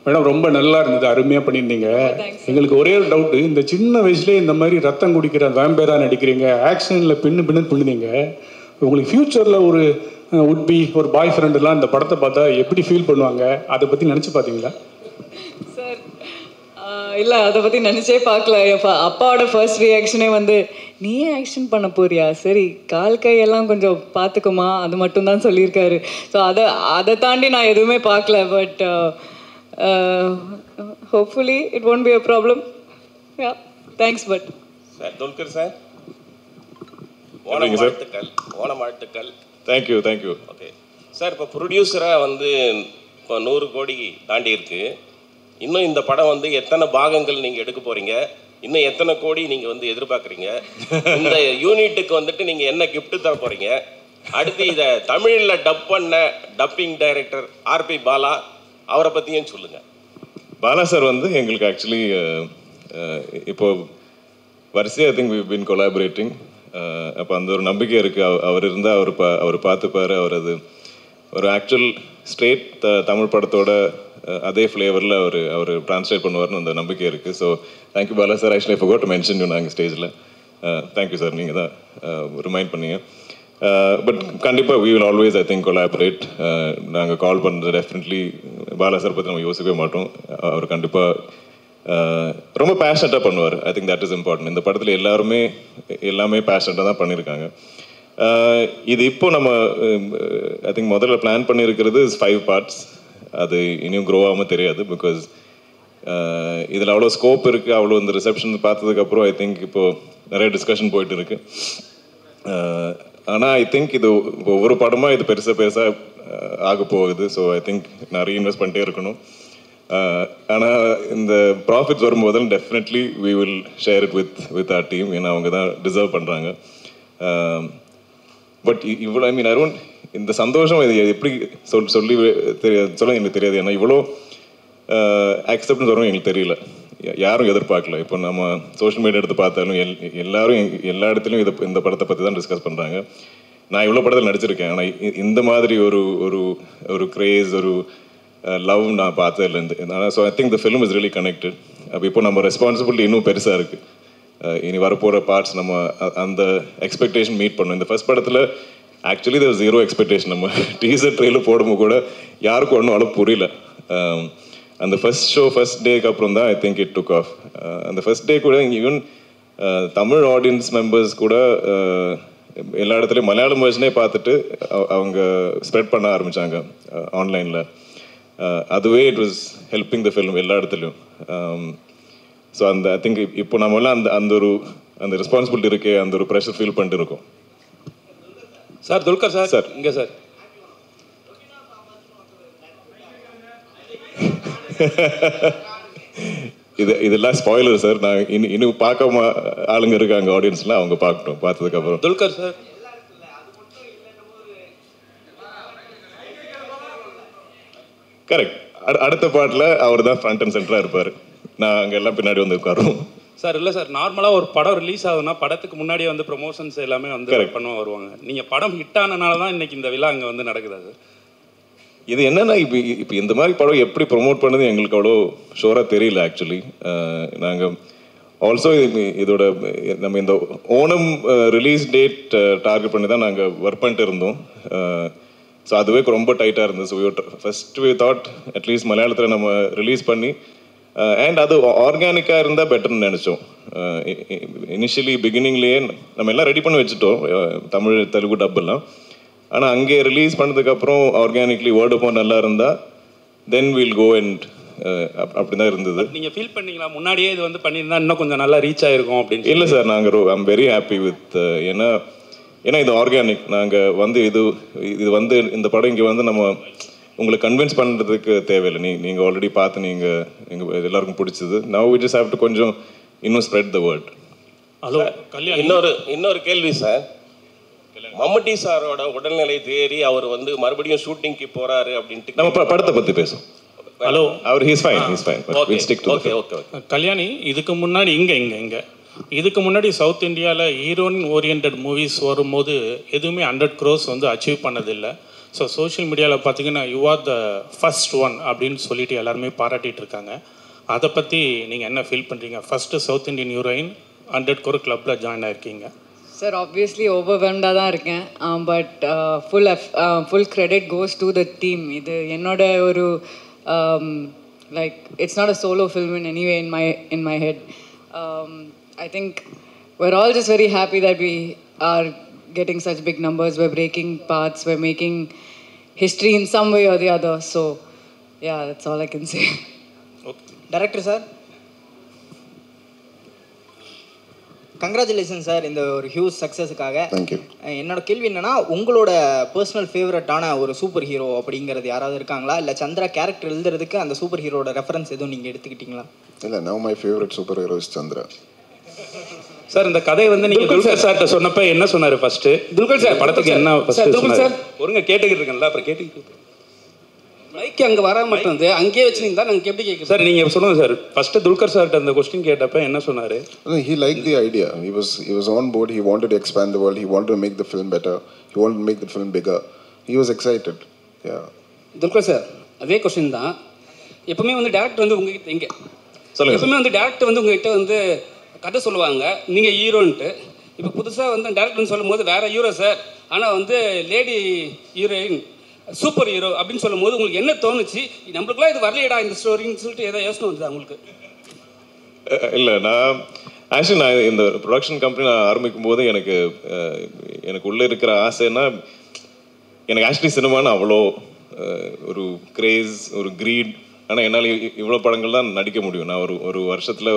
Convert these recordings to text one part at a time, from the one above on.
Madam ரொம்ப நல்லா இருந்தது, அருமையாக பண்ணியிருந்தீங்க. எங்களுக்கு ஒரே ஒரு டவுட்டு, இந்த சின்ன வயசுலேயே இந்த மாதிரி ரத்தம் குடிக்கிற வேம்பேராக நடிக்கிறீங்க, ஆக்ஷனில் பின்னு பண்ணுனீங்க. உங்களுக்கு ஃப்யூச்சரில் ஒரு உட்பி ஒரு பாய் ஃப்ரெண்டுலாம் இந்த படத்தை பார்த்தா எப்படி ஃபீல் பண்ணுவாங்க, அதை பற்றி நினச்சி பார்த்தீங்களா? சார் இல்லை, அதை பற்றி நினச்சே பார்க்கல. அப்பாவோட ஃபர்ஸ்ட் ரியாக்ஷனே வந்து நீயே ஆக்ஷன் பண்ண போறியா, சரி கால் கையெல்லாம் கொஞ்சம் பார்த்துக்குமா, அது மட்டும்தான் சொல்லியிருக்காரு. ஸோ அதை தாண்டி நான் எதுவுமே பார்க்கல. But hopefully it won't be a problem. Yeah, thanks. But sir Dulquer sir, Onam வாழ்த்துக்கள். தேங்க்யூ. ஓகே சார், இப்போ ப்ரொடியூசராக வந்து இப்போ 100 கோடி தாண்டி இருக்கு. இன்னும் இந்த படம் வந்து எத்தனை பாகங்கள் நீங்கள் எடுக்க போகிறீங்க, இன்னும் எத்தனை கோடி நீங்கள் வந்து எதிர்பார்க்குறீங்க, இந்த யூனிட்டுக்கு வந்துட்டு நீங்கள் என்ன கிஃப்ட் தர போகிறீங்க, அடுத்து இதை தமிழில் டப் பண்ண டப்பிங் டைரக்டர் ஆர்பி பாலா, அவரை பற்றியும் சொல்லுங்கள். பாலா சார் வந்து எங்களுக்கு ஆக்சுவலி இப்போ வரிசையாக I think we been collaborating. அப்போ அந்த ஒரு நம்பிக்கை இருக்குது. அவர் இருந்தால் அவர் பார்த்துப்பார். அவர் அது ஒரு ஆக்சுவல் ஸ்ட்ரெயிட் தமிழ் படத்தோட அதே ஃப்ளேவரில் அவர் ட்ரான்ஸ்லேட் பண்ணுவார்னு அந்த நம்பிக்கை இருக்குது. So thank you Bala sir. Actually I forgot to mention you நாங்கள் ஸ்டேஜில். தேங்க்யூ சார், நீங்கள் தான் ரிமைண்ட் பண்ணீங்க. பட் கண்டிப்பாக we will always I think collaborate. நாங்கள் கால் பண்ணுறது டெஃபினெட்லி பாலா சார் பற்றி நம்ம யோசிக்கவே மாட்டோம். அவர் கண்டிப்பாக ரொம்ப பேஷனட்டாக பண்ணுவார். I think that is important. இந்த படத்தில் எல்லாமே பேஷனட்டாக தான் பண்ணியிருக்காங்க. இது இப்போ நம்ம ஐ திங்க் முதல்ல பிளான் பண்ணியிருக்கிறது 5 பார்ட்ஸ். அது இனியும் க்ரோ ஆகாமல் தெரியாது. பிகாஸ் இதில் அவ்வளோ ஸ்கோப் இருக்குது. அவ்வளோ இந்த ரிசப்ஷன் பார்த்ததுக்கப்புறம் ஐ திங்க் இப்போது நிறைய டிஸ்கஷன் போயிட்டு இருக்கு. ஆனால் ஐ திங்க் இது ஒவ்வொரு படமாக இது பெருசாக ஆக போகுது. ஸோ ஐ திங்க் நிறைய இன்வெஸ்ட் பண்ணிட்டே இருக்கணும். ஆனால் இந்த ப்ராஃபிட்ஸ் வரும்போது definitely we will share it with R team. ஏன்னா அவங்க தான் டிசர்வ் பண்ணுறாங்க. பட் இவ்வளோ ஐ மீன் ஐ டோன்ட் இந்த சந்தோஷம் இது எப்படி சொல்ல எங்களுக்கு தெரியாது. ஏன்னா இவ்வளோ அக்செப்டன்ஸ் வரும் எங்களுக்கு தெரியல. யாரும் எதிர்பார்க்கல. இப்போ நம்ம சோஷியல் மீடியா எடுத்து பார்த்தாலும் எல்லாரும் எல்லா இடத்துலையும் இந்த படத்தை பற்றி தான் டிஸ்கஸ் பண்ணுறாங்க. நான் இவ்வளோ படத்தில் நடிச்சிருக்கேன். ஆனால் இந்த மாதிரி ஒரு கிரேஸ், ஒரு லவ் நான் பார்த்ததில்லை. So I think the film is really connected. அப்போ இப்போ நம்ம ரெஸ்பான்சிபிலிட்டி இன்னும் பெருசாக இருக்குது. இனி வரப்போகிற பார்ட்ஸ் நம்ம அந்த எக்ஸ்பெக்டேஷன் மீட் பண்ணணும். இந்த ஃபர்ஸ்ட் படத்தில் ஆக்சுவலி தேர் 0 எக்ஸ்பெக்டேஷன். நம்ம டீசர் ட்ரெயிலர் போடும்போது கூட யாருக்கும் ஒன்றும் அவ்வளோ புரியல. அந்த ஃபர்ஸ்ட் டேக்கு அப்புறம் தான் I think it took off. அந்த ஃபர்ஸ்ட் டே கூட ஈவன் தமிழ் ஆடியன்ஸ் மெம்பர்ஸ் கூட எல்லா இடத்துலையும் மலையாளம் வெர்ஷனே பார்த்துட்டு அவங்க ஸ்ப்ரெட் பண்ண ஆரம்பித்தாங்க ஆன்லைனில். அதுவே it was helping the film எல்லா இடத்துலையும். ஸோ ஐ திங்க் இப்போ நம்மளாம் அந்த ரெஸ்பான்சிபிலிட்டி இருக்கே, அந்த ஒரு ப்ரெஷர் ஃபீல் பண்ணிட்டு இருக்கோம். சார் துல்கர் சார் இங்கே சார். இதெல்லாம் ஸ்பாயிலர் சார். நான் இன்னும் பார்க்காம ஆளுங்க இருக்காங்க ஆடியன்ஸ்லாம், அவங்க பார்க்கட்டும். பார்த்ததுக்கப்புறம் துல்கர் சார் கரெக்ட். அடுத்த பாட்டில் அவர் தான் ஃப்ரண்ட் அண்ட் சென்டராக இருப்பார். நான் அங்கே எல்லாம் பின்னாடி வந்து உட்காருவோம். சார் இல்லை சார், நார்மலாக ஒரு படம் ரிலீஸ் ஆகுதுன்னா படத்துக்கு முன்னாடியே வந்து ப்ரொமோஷன்ஸ் எல்லாமே வந்து பண்ணுவோம் வருவாங்க. நீங்கள் படம் ஹிட் ஆனனால தான் இன்னைக்கு இந்த விழா அங்கே வந்து நடக்குது. அது இது என்னன்னா இப்போ இந்த மாதிரி படம் எப்படி ப்ரொமோட் பண்ணது எங்களுக்கு அவ்வளோ ஷோராக தெரியல ஆக்சுவலி. நாங்கள் ஆல்சோ இதோட நம்ம இந்த ஓணம் ரிலீஸ் டேட் டார்கெட் பண்ணி தான் நாங்கள் ஒர்க் பண்ணிட்டு இருந்தோம். ஸோ அதுவே ரொம்ப டைட்டாக இருந்தது. So first we thought at least மலையாளத்தில் நம்ம ரிலீஸ் பண்ணி அண்ட் அது ஆர்கானிக்காக இருந்தால் பெட்டர்னு நினச்சோம். இனிஷியலி பிகினிங்லேயே நம்ம எல்லாம் ரெடி பண்ணி வச்சுட்டோம், தமிழ் தெலுங்கு டப்பெல்லாம். ஆனால் அங்கே ரிலீஸ் பண்ணதுக்கப்புறம் ஆர்கானிக்லி வேர்ட் ஆஃப் நல்லா இருந்தால் தென் வில் கோ அண்ட் அப்படி தான் இருந்தது. நீங்கள் ஃபீல் பண்ணீங்களா முன்னாடியே இது வந்து பண்ணியிருந்தா இன்னும் கொஞ்சம் நல்லா ரீச் ஆகிருக்கும் அப்படின்னு? இல்லை சார், நாங்கள் ஐம் வெரி ஹாப்பி வித் ஏன்னா இது ஆர்கானிக். நாங்கள் வந்து இது வந்து இந்த படம் இங்கே வந்து நம்ம உங்களை கன்வின்ஸ் பண்ணுறதுக்கு தேவையில்லை. நீங்கள் ஆல்ரெடி பார்த்து எங்கள் எல்லாருக்கும் பிடிச்சது. Now we just have to கொஞ்சம் இன்னும் ஸ்ப்ரெட் த வேர்ட். ஹலோ இன்னொரு கேள்வி சார். மம்முட்டி சாரோட உடல்நிலை தேறி அவர் வந்து மறுபடியும் ஷூட்டிங்க்கு போறாரு அப்படின்ட்டு நம்ம படத்தை பற்றி பேசும். ஹலோ அவர் ஹீஸ் ஃபைன். கல்யாணி, இதுக்கு முன்னாடி இங்கே இதுக்கு முன்னாடி சவுத் இந்தியாவில் ஹீரோயின் ஓரியன்ட் மூவிஸ் வரும்போது எதுவுமே 100 crores வந்து அச்சீவ் பண்ணதில்லை. ஸோ சோஷியல் மீடியாவில் பார்த்தீங்கன்னா you are the first one அப்படின்னு சொல்லிட்டு எல்லாருமே பாராட்டிகிட்டு இருக்காங்க. அதை பற்றி நீங்கள் என்ன ஃபீல் பண்ணுறீங்க? First south Indian heroine 100 crore கிளப்பில் ஜாயின் ஆயிருக்கீங்க. சார் ஆப்வியஸ்லி ஓவர்வெல்ம்டாக தான் இருக்கேன். But full credit goes to the team. இது என்னோட ஒரு like it's not a solo film in anyway in my head. I think we're all just very happy that we are getting such big numbers. We're breaking paths. We're making history in some way or the other. So yeah, that's all I can say. Director sir, congratulation sir இந்த ஒரு huge சக்ஸஸுக்காக. Thank you. என்னோட கேள்வி என்னன்னா, உங்களோட personal ஃபேவரட்டான ஒரு super hero அப்படிங்கிறது யாராவது இருக்காங்களா? இல்லை சந்திரா கேரக்டர் எழுதுறதுக்கு அந்த சூப்பர் ஹீரோட ரெஃபரன்ஸ் எதுவும் நீங்கள் எடுத்துக்கிட்டீங்களா? இல்லை, now my favourite super hero is Chandra. Sir இந்த கதையை வந்து நீங்கள் துல்கர் சார்கிட்ட சொன்னப்போ என்ன சொன்னார் ஃபர்ஸ்ட்டு? துல்கர் சார் படத்துக்கு என்ன ஃபர்ஸ்ட்டு சொன்னார்? ஒருங்க கேட்டுக்கிட்டு இருக்கேன்ல, அப்புறம் கேட்டுக்கிட்டு மைக் அங்கே வர மாட்டேங்குது, அங்கேயே வச்சுருந்தா நாங்கள் எப்படி கேட்குறோம் சார்? நீங்கள் சொல்லுங்கள் சார். ஃபஸ்ட்டு துல்கர் சார்கிட்ட அந்த கொஸ்டின் கேட்டப்போ என்ன சொன்னார்? He liked the idea. He was on board. He wanted to expand the world. He wanted to make the film better. He wanted to make the film bigger. He was excited. Yeah. Dulquer sir, அதே question தான். எப்பவுமே வந்து director வந்து உங்ககிட்ட இங்கே சொல்லுங்கள். எப்பவுமே வந்து டேரக்டர் வந்து உங்ககிட்ட வந்து கதை சொல்லுவாங்க, நீங்கள் ஹீரோன்ட்டு. இப்போ புதுசாக வந்து டேரக்டர்னு சொல்லும் போது வேறு ஹீரோ சார், ஆனால் வந்து லேடி ஹீரோயின் சூப்பர் ஹீரோ அப்படின்னு சொல்லும் போது உங்களுக்கு என்ன தோணுச்சு? நம்மளுக்குலாம் இது வரலையடா இந்த ஸ்டோரின்னு சொல்லிட்டு ஏதோ யோசனை வந்துதா உங்களுக்கு? இல்லை, நான் இந்த ப்ரொடக்ஷன் கம்பெனி நான் ஆரம்பிக்கும் போது எனக்கு உள்ளே இருக்கிற ஆசைன்னா, எனக்கு ஆக்சுவலி சினிமான்னு அவ்வளோ ஒரு கிரேஸ், ஒரு க்ரீட். ஆனால் என்னால் இவ்வளோ படங்கள் தான் நடிக்க முடியும். நான் ஒரு வருஷத்தில்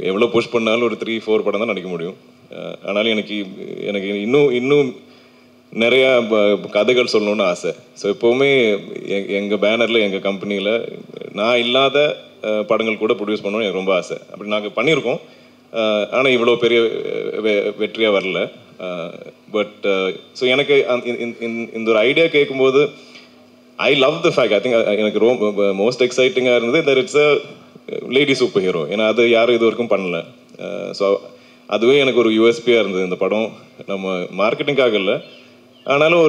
எவ்வளோ புஷ் பண்ணாலும் ஒரு 3-4 படம் தான் நடிக்க முடியும். ஆனாலும் எனக்கு இன்னும் நிறையா கதைகள் சொல்லணுன்னு ஆசை. ஸோ எப்போவுமே எங்கள் பேனரில், எங்கள் கம்பெனியில் நான் இல்லாத படங்கள் கூட ப்ரொடியூஸ் பண்ணணும்னு எனக்கு ரொம்ப ஆசை. அப்படி நாங்கள் பண்ணியிருக்கோம். ஆனால் இவ்வளோ பெரிய வெற்றியாக வரல. பட் ஸோ எனக்கு இந்த ஒரு ஐடியா கேட்கும்போது I love the fact. I think எனக்கு ரொம்ப மோஸ்ட் எக்ஸைட்டிங்காக இருந்தது that it's a lady super hero. ஏன்னா அது யாரும் இது வரைக்கும் பண்ணல. ஸோ அதுவே எனக்கு ஒரு யூஎஸ்பியாக இருந்தது. இந்த படம் நம்ம மார்க்கெட்டிங்காக இல்லை, ஆனாலும்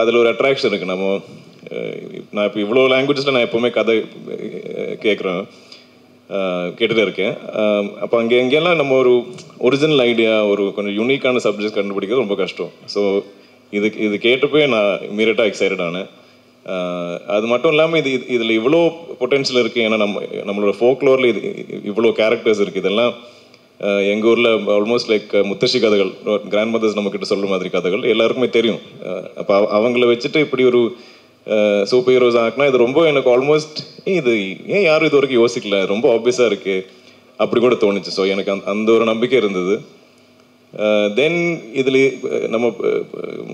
அதில் ஒரு அட்ராக்ஷன் இருக்குது. நான் இப்போ இவ்வளோ லாங்குவேஜஸில் நான் எப்போவுமே கதை கேட்டுகிட்டே இருக்கேன். அப்போ எங்கெல்லாம் நம்ம ஒரு ஒரிஜினல் ஐடியா, ஒரு கொஞ்சம் யூனிக்கான சப்ஜெக்ட் கண்டுபிடிக்கிறது ரொம்ப கஷ்டம். ஸோ இது கேட்டப்போ நான் இமீடியட்டாக எக்ஸைட்டட் ஆனேன். அது மட்டும் இல்லாமல் இதில் இவ்வளோ பொட்டென்ஷியல் இருக்குது. ஏன்னா நம்மளோட ஃபோக்லோரில் இவ்வளோ கேரக்டர்ஸ் இருக்குது. இதெல்லாம் எங்கள் ஊரில் ஆல்மோஸ்ட் லைக் முத்தശ്ശി கதைகள், கிராண்ட் மதர்ஸ் நம்மக்கிட்ட சொல்கிற மாதிரி கதைகள் எல்லாருக்குமே தெரியும். அப்போ அவங்கள வச்சுட்டு இப்படி ஒரு சூப்பர் ஹீரோஸ் ஆகினா இது ரொம்ப எனக்கு ஆல்மோஸ்ட் இது ஏன் யாரும் இது வரைக்கும் யோசிக்கல, ரொம்ப ஆப்வியஸாக இருக்குது அப்படி கூட தோணுச்சு. ஸோ எனக்கு அந்த ஒரு நம்பிக்கை இருந்தது. தென் இதில் நம்ம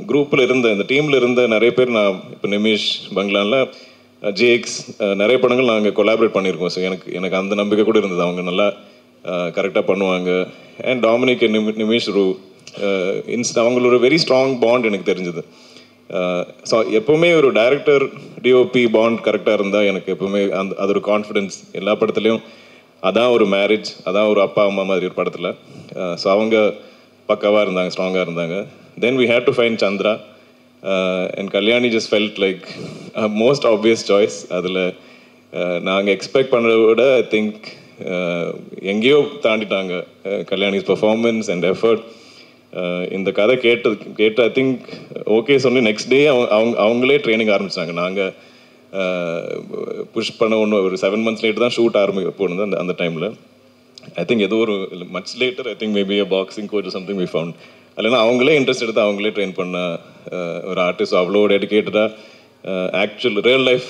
குரூப்பில் இந்த டீமில் இருந்த நிறைய பேர், நான் இப்போ நிமிஷ் பங்களானில் ஜேக்ஸ் நிறைய படங்கள் நாங்கள் கொலாபரேட் பண்ணியிருக்கோம். ஸோ எனக்கு அந்த நம்பிக்கை கூட இருந்தது, அவங்க நல்லா கரெக்டாக பண்ணுவாங்க. அண்ட் டாமினிக் நிமிஷ் அவங்களோட வெரி ஸ்ட்ராங் பாண்ட் எனக்கு தெரிஞ்சது. ஸோ எப்போவுமே ஒரு டைரக்டர் டிஓபி பாண்ட் கரெக்டாக இருந்தால் எனக்கு எப்போவுமே அது ஒரு கான்ஃபிடென்ஸ். எல்லா படத்துலையும் அதான் ஒரு மேரேஜ், அதான் ஒரு அப்பா அம்மா மாதிரி ஒரு படத்தில். ஸோ அவங்க பக்காவாக இருந்தாங்க, ஸ்ட்ராங்காக இருந்தாங்க. Then we had to find Chandra and Kalyani just felt like most obvious choice. அதில் நாங்கள் எக்ஸ்பெக்ட் பண்ணுறத விட ஐ திங்க் எங்கேயோ தாண்டிட்டாங்க கல்யாணிஸ் பெர்ஃபார்மன்ஸ் அண்ட் எஃபர்ட். இந்த கதை கேட்டு ஐ திங்க் ஓகே சொல்லி நெக்ஸ்ட் டே அவங்களே ட்ரைனிங் ஆரம்பிச்சாங்க. நாங்கள் புஷ் பண்ண ஒரு 7 months லேட்டு தான் ஷூட் போனது அந்த டைமில். ஐ திங்க் ஏதோ ஒரு much later, I think maybe boxing coach something we found. இல்லைன்னா அவங்களே இன்ட்ரெஸ்ட் எடுத்து அவங்களே ட்ரெயின் பண்ண ஒரு ஆர்டிஸ்ட். அவ்வளோ டெடிக்கேட்டடாக actual real life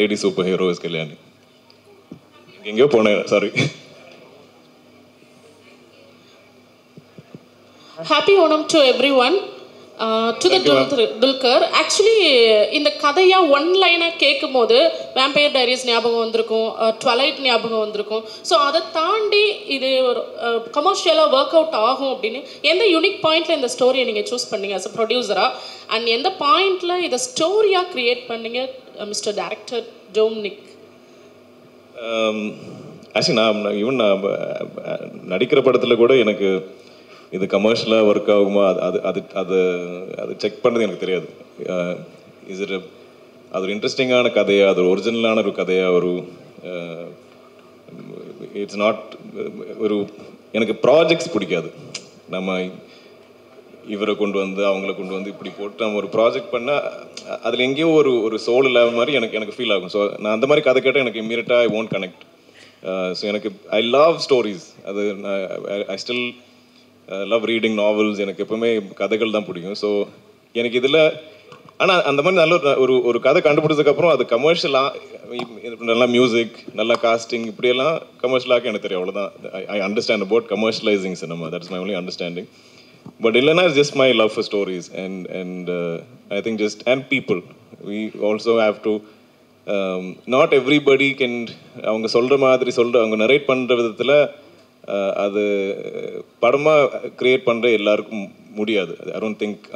lady super hero is Kalyani. எங்கேயோ போனேன், sorry. Happy Onam to everyone. To the Dulquer. Actually, இந்த கதையா ஒன் லைனாக கேட்கும் போது வேம்பயர் டைரிஸ் ஞாபகம் வந்திருக்கும், ட்வலைட் ஞாபகம் வந்திருக்கும். ஸோ அதை தாண்டி இது ஒரு கமர்ஷியலாக ஒர்க் அவுட் ஆகும் அப்படின்னு எந்த யூனிக் பாயிண்டில் இந்த ஸ்டோரியை நீங்கள் சூஸ் பண்ணீங்க அஸ் அ ப்ரொடியூசராக? அண்ட் எந்த பாயிண்டில் இதை ஸ்டோரியாக க்ரியேட் பண்ணீங்க மிஸ்டர் டைரக்டர் டொமினிக்? ஆக்சுவலி நான் நடிக்கிற படத்தில் கூட எனக்கு இது கமர்ஷியலாக ஒர்க் ஆகுமா அது அது அது அது செக் பண்ணது எனக்கு தெரியாது. இஸ் இட் அது ஒரு இன்ட்ரெஸ்டிங்கான கதையா, அது ஒரு ஒரிஜினலான ஒரு கதையா, ஒரு இட்ஸ் நாட் ஒரு எனக்கு ப்ராஜெக்ட்ஸ் பிடிக்காது. நம்ம இவரை கொண்டு வந்து அவங்கள கொண்டு வந்து இப்படி போட்டு நம்ம ஒரு ப்ராஜெக்ட் பண்ணால் அதில் எங்கேயோ ஒரு சோல் இல்லாத மாதிரி எனக்கு ஃபீல் ஆகும். ஸோ நான் அந்த மாதிரி கதை கேட்டால் எனக்கு இம்மீடியட்டாக ஐ ஒன்ட் கனெக்ட். ஸோ எனக்கு ஐ லவ் ஸ்டோரிஸ். அது I still love reading novels. எனக்கு எப்பவுமே கதைகள் தான் பிடிக்கும். ஸோ எனக்கு இதில் ஆனால் அந்த மாதிரி நல்ல ஒரு கதை கண்டுபிடிச்சதுக்கப்புறம் அது கமர்ஷியலாக நல்லா மியூசிக், நல்லா காஸ்டிங், இப்படியெல்லாம் கமர்ஷியலாக எனக்கு தெரியும். அவ்வளோதான். I understand about commercialising cinema. That's my only understanding. But Illana is just my love for stories, and I think just and people. We also have to. Not everybody can. அவங்க சொல்கிற மாதிரி அவங்க narrate பண்ணுற விதத்தில் அது படமாக create பண்ணுற எல்லாருக்கும் முடியாது. I don't think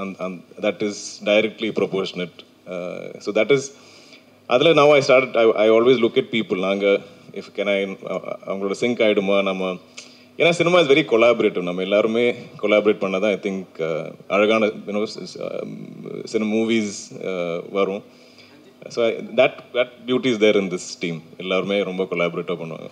that is directly proportionate. So that is. அதில் now I always look at people. நாங்கள் if can I அவங்களோட சிங்க் ஆகிடுமா நம்ம. ஏன்னா சினிமா இஸ் வெரி கொலாபரேட்டிவ். நம்ம எல்லாருமே கொலாபரேட் பண்ணால் தான் ஐ திங்க் அழகான சினிமா மூவிஸ் வரும். So that beauty is there in this team. எல்லாருமே ரொம்ப கொலாபரேட்டிவாக பண்ணுவாங்க.